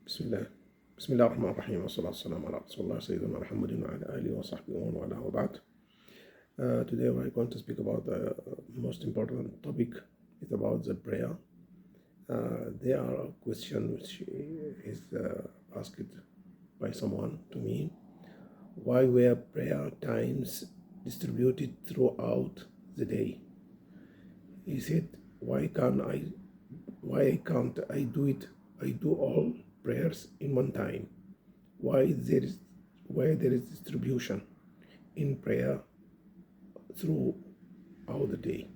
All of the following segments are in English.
بسم الله بسم الله الرحمن الرحيم والصلاة والسلام على رسول الله سيدنا محمد وعلى آله وصحبه ومن والاه وبعد. Today we are going to speak about the most important topic. It's about the prayer. There are a question which is asked by someone to me. Why were prayer times distributed throughout the day? He said, why can't I do it? I do all prayers in one time. Why there is distribution in prayer throughout the day?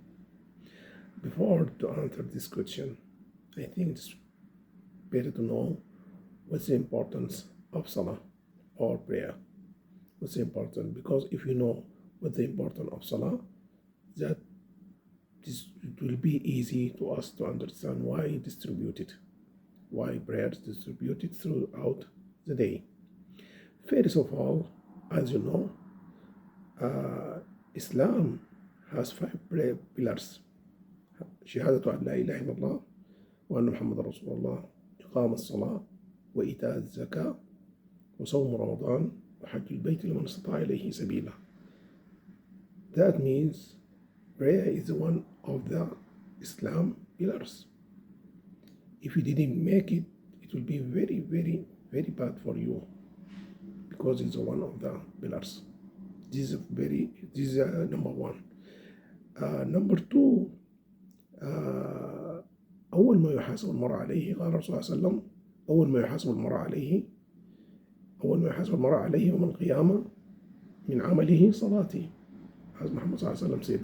Before to answer this question, I think it's better to know what's the importance of salah or prayer. What's the importance? Because if you know what the importance of salah, it will be easy to us to understand why distributed. Why prayers distributed throughout the day. First of all, as you know, Islam has 5 pillars. شهادة أن لا إله إلا الله وأن محمد رسول الله، إقام الصلاة، وإيتاء الزكاة، وصوم رمضان، وحج البيت لمن استطاع إليه سبيلا. That means prayer is one of the Islam pillars. If you didn't make it, it will be very, very, very bad for you, because it's one of the pillars. This is number one. Number two, أول ما يحاسب المرء عليه، قال الرسول صلى الله عليه وسلم، أول ما يحاسب المرء عليه يوم القيامة من عمله صلاته. as محمد صلى الله عليه وسلم said.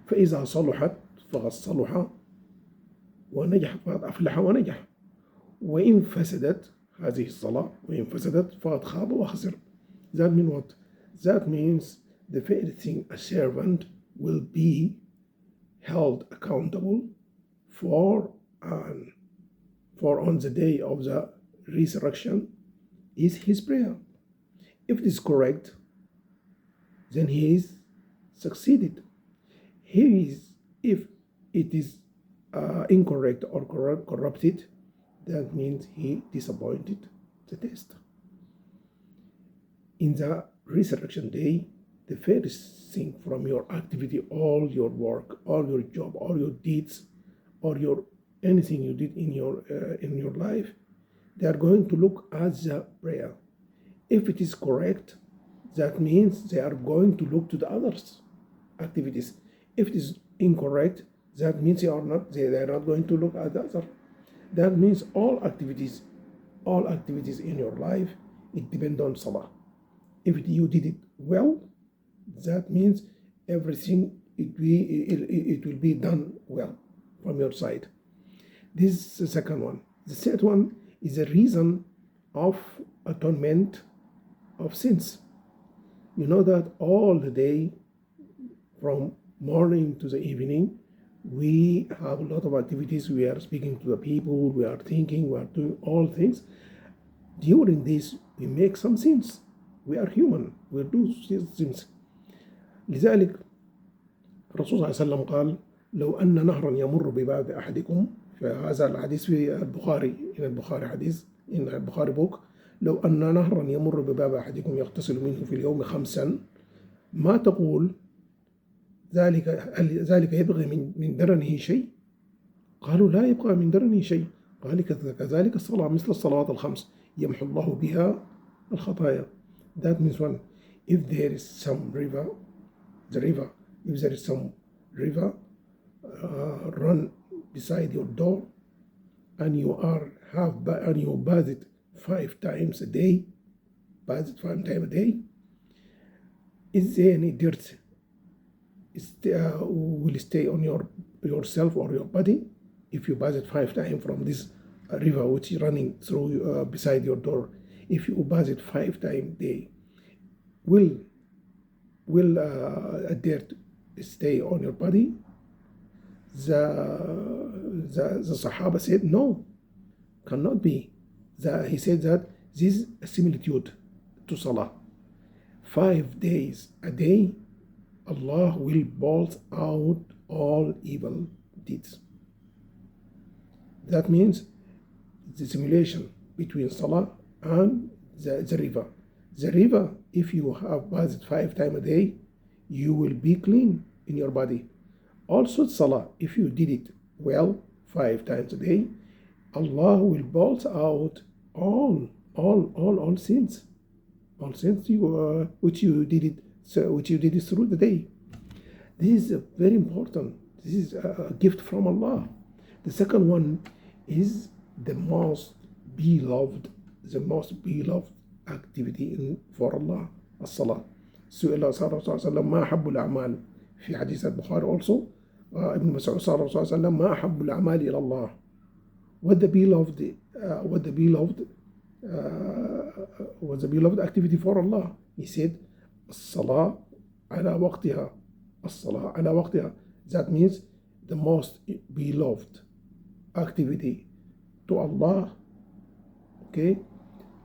فإذا صلحت فقد صلح ونجح، فقد أفلح ونجح. وإن فسدت هذه الصلاة فقد خاب وخسر. That means what? That means the first thing a servant will be held accountable for on the day of the resurrection is his prayer. If it is correct, then he is succeeded. If it is incorrect or corrupted, that means he disappointed the test. In the resurrection day, the first thing from your activity, all your work, all your job, all your deeds, or anything you did in your life, they are going to look at the prayer. If it is correct, that means they are going to look to the others activities. If it is incorrect, that means they are not going to look at the other. That means all activities in your life, it depends on salah. If you did it well, that means everything it will be done well from your side. This is the second one. The third one is a reason of atonement of sins. You know that all the day, from morning to the evening, we have a lot of activities. We are speaking to the people, we are thinking, we are doing all things. During this, we make some sins. We are human, we do sins. لذلك الرسول صلى الله عليه وسلم قال: لو أن نهرا يمر بباب أحدكم. فهذا الحديث في البخاري، إن البخاري book. لو أن نهرا يمر بباب أحدكم يغتسل منه في اليوم 5، ما تقول ذلك يبغي من درنه شيء؟ قالوا لا يبقى من درنه شيء. قال كذلك الصلاة مثل الصلوات الخمس يمحو الله بها الخطايا. That means one, if there is some river run beside your door, and you bathe it 5 times a day, is there any dirt will stay on yourself or your body? If you bathe it 5 times from this river which is running through beside your door, if you bathe it 5 times a day, will a dirt stay on your body? The Sahaba said no, cannot be. He said that this is a similitude to Salah. 5 days a day, Allah will blot out all evil deeds. That means the simulation between salah and the river. The river, if you have bathed 5 times a day, you will be clean in your body. Also salah, if you did it well 5 times a day, Allah will blot out all sins, which you did it through the day. This is very important. This is a gift from Allah. The second one is the most beloved activity for Allah, الصلاة. سئل صلى الله عليه وسلم ما أحب الأعمال في حديث البخاري also. ابن مسعود صلى الله عليه وسلم ما أحب الأعمال إلى الله. What the beloved activity for Allah? He said الصلاة على وقتها. الصلاة على وقتها. That means the most beloved activity to Allah. Okay,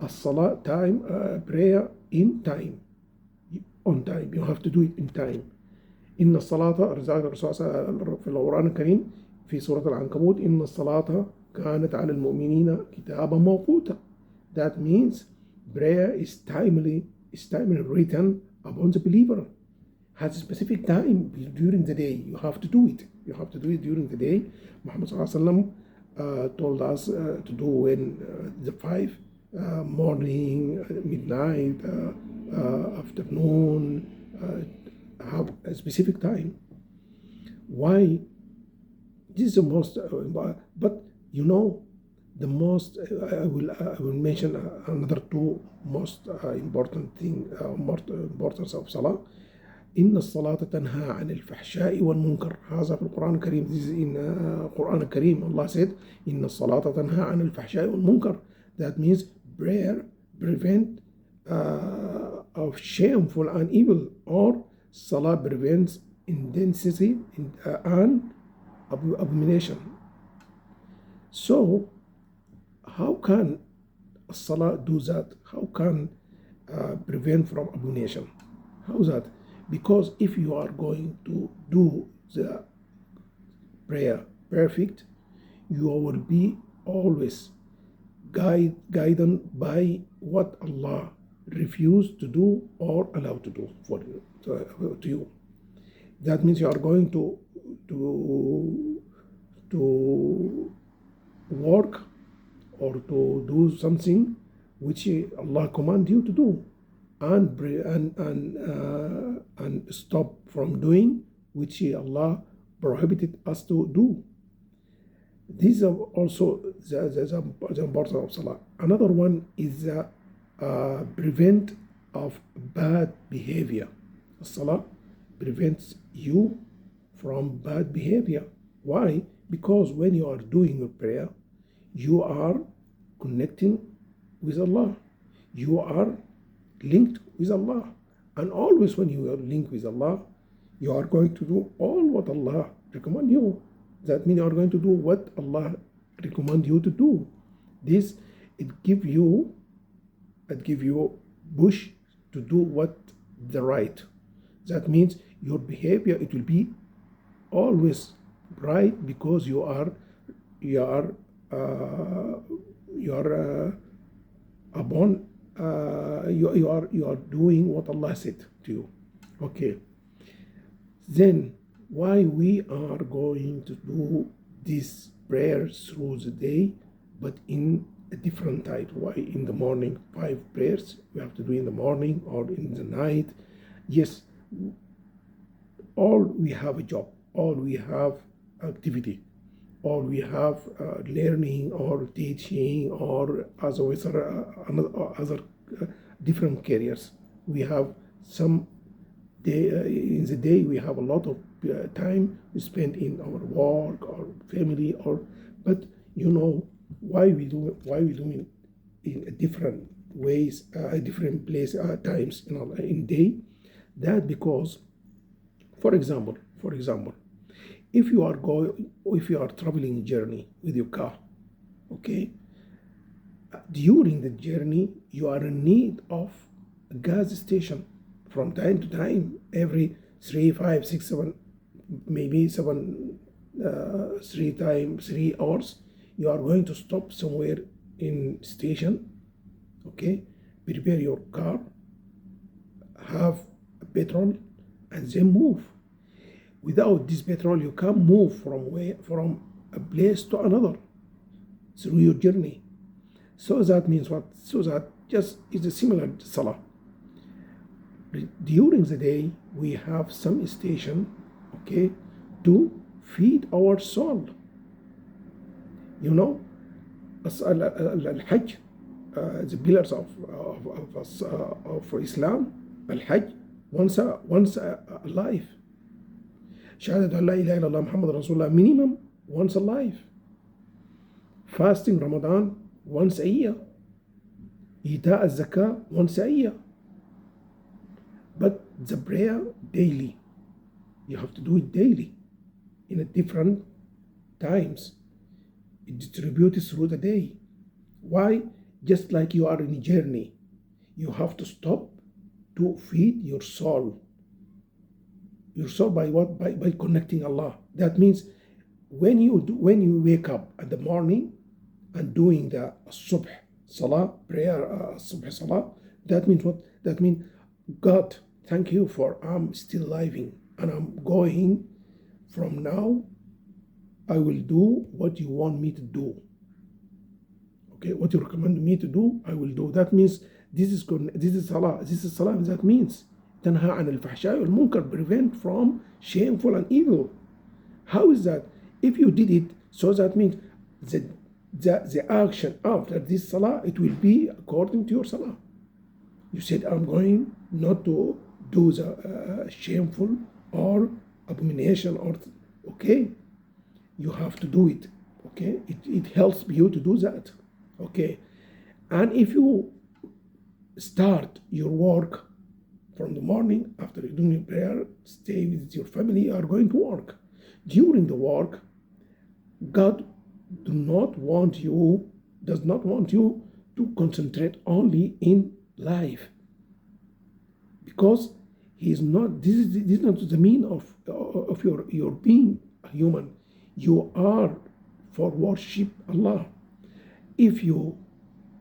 الصلاة time, prayer in time, on time. You have to do it in time. إن الصلاة رزق الرسول في القرآن الكريم في سورة العنكبوت إن الصلاة كانت على المؤمنين كتابا موقوتا. That means prayer is timely written upon the believer. Has a specific time during the day. You have to do it. You have to do it during the day. Muhammad sallallahu alaihi wasallam told us to do when the 5 morning, midnight, afternoon, have a specific time. Why? This is the most, but you know, the most. I will mention another 2 most important thing, importance of salah. إن الصلاة تنهى عن الفحشاء والمنكر. هذا في القرآن الكريم. This is in القرآن الكريم. Allah said إن الصلاة تنهى عن الفحشاء والمنكر. That means prayer prevent of shameful and evil, or salah prevents indecency and abomination. So how can salah do that? How can prevent from abomination? How is that? Because if you are going to do the prayer perfect, you will be always guided by what Allah refused to do or allowed to do to you. That means you are going to work or to do something which Allah command you to do, and stop from doing which Allah prohibited us to do. These are also the importance of salah. Another one is the prevent of bad behavior. Salah prevents you from bad behavior. Why? Because when you are doing your prayer, you are connecting with Allah. You are linked with Allah. And always when you are linked with Allah, you are going to do all what Allah recommend you. That means you are going to do what Allah recommend you to do. This, it give you push to do what the right. That means your behavior, it will be always right, because you are doing what Allah said to you. Okay. Then why we are going to do this prayer through the day, but in a different type? Why in the morning 5 prayers we have to do in the morning or in the night? Yes, all we have a job, all we have activity, all we have learning or teaching or other different careers. We have some day in the day. We have a lot of time spent in our work or family, but you know why we do it in different ways, different place times in day. That because, for example, if you are traveling journey with your car, okay, during the journey you are in need of a gas station. From time to time, every 3, 5, 6, 7, maybe 7, 3 hours, you are going to stop somewhere in station, okay, prepare your car, have petrol, and then move. Without this petrol, you can't move from a place to another through your journey. So that means what? So that just is a similar to salah. During the day, we have some station, okay, to feed our soul. You know, Al-Hajj, the pillars of Islam, Al-Hajj, once a life. Shahadat la ilaha illallah Muhammad Rasulullah, minimum once a life. Fasting Ramadan once a year. Ita al-Zakah once a year. But the prayer daily. You have to do it daily in a different times. It distributes through the day. Why? Just like you are in a journey, you have to stop to feed your soul. Your soul by what? By connecting Allah. That means when you wake up in the morning and doing the subh salah prayer, subh salah, that means what? That means, God, thank you for I'm still living and I'm going. From now I will do what you want me to do. Okay, what you recommend me to do, I will do. That means this is salah. This is salah. That means تنهى عن الفحشاء والمنكر, prevent from shameful and evil. How is that? If you did it, so that means the action after this salah, it will be according to your salah. You said, I'm going not to do the shameful or abomination, or okay, you have to do it. Okay, it helps you to do that. Okay, and if you start your work from the morning after you do your prayer, stay with your family, you are going to work. During the work, God does not want you to concentrate only in life, because He is not. This is not the mean of your being a human. You are for worship Allah. If you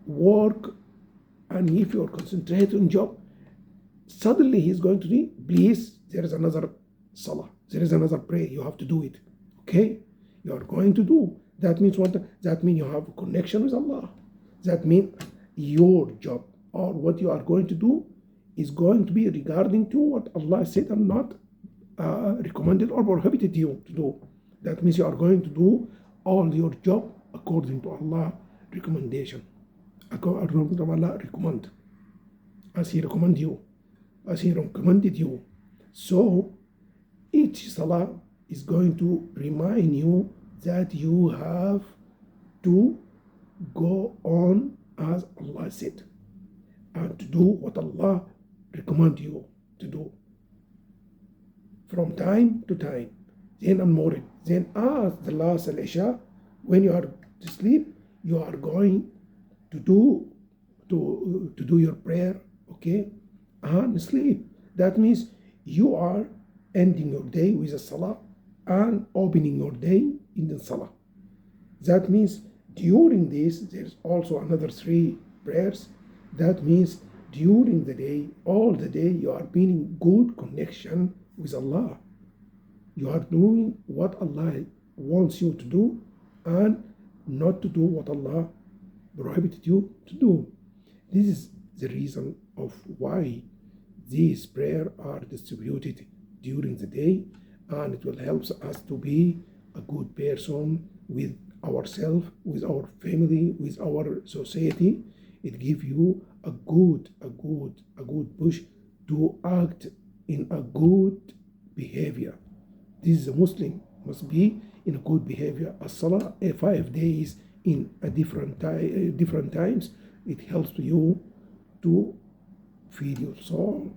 work and if you are concentrated on job, suddenly He is going to say, please, there is another salah, there is another prayer, you have to do it. Okay, you are going to do. That means what? That means you have a connection with Allah. That means your job or what you are going to do is going to be regarding to what Allah said and not recommended or prohibited you to do. That means you are going to do all your job according to Allah recommendation. According to Allah recommend. As He recommend you. As He recommended you. So each salah is going to remind you that you have to go on as Allah said and to do what Allah recommend you to do from time to time. Then on morning, then as the last al-Isha, when you are to sleep, you are going to do your prayer, okay, and sleep. That means you are ending your day with a salah and opening your day in the salah. That means during this, there's also another 3 prayers. That means during the day, all the day, you are being in good connection with Allah. You are doing what Allah wants you to do and not to do what Allah prohibited you to do. This is the reason of why these prayers are distributed during the day, and it will help us to be a good person with ourselves, with our family, with our society. It gives you a good push to act in a good behavior. This is a Muslim must be in a good behavior. As-salah 5 days in a different times. It helps you to feed your soul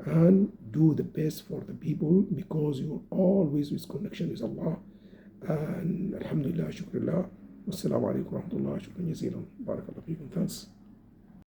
and do the best for the people, because you're always with connection with Allah. And alhamdulillah, shukrullah. Wassalamu alaikum wa rahmatullah. Shukran jazeelan. Barakallahu feekum. Thanks.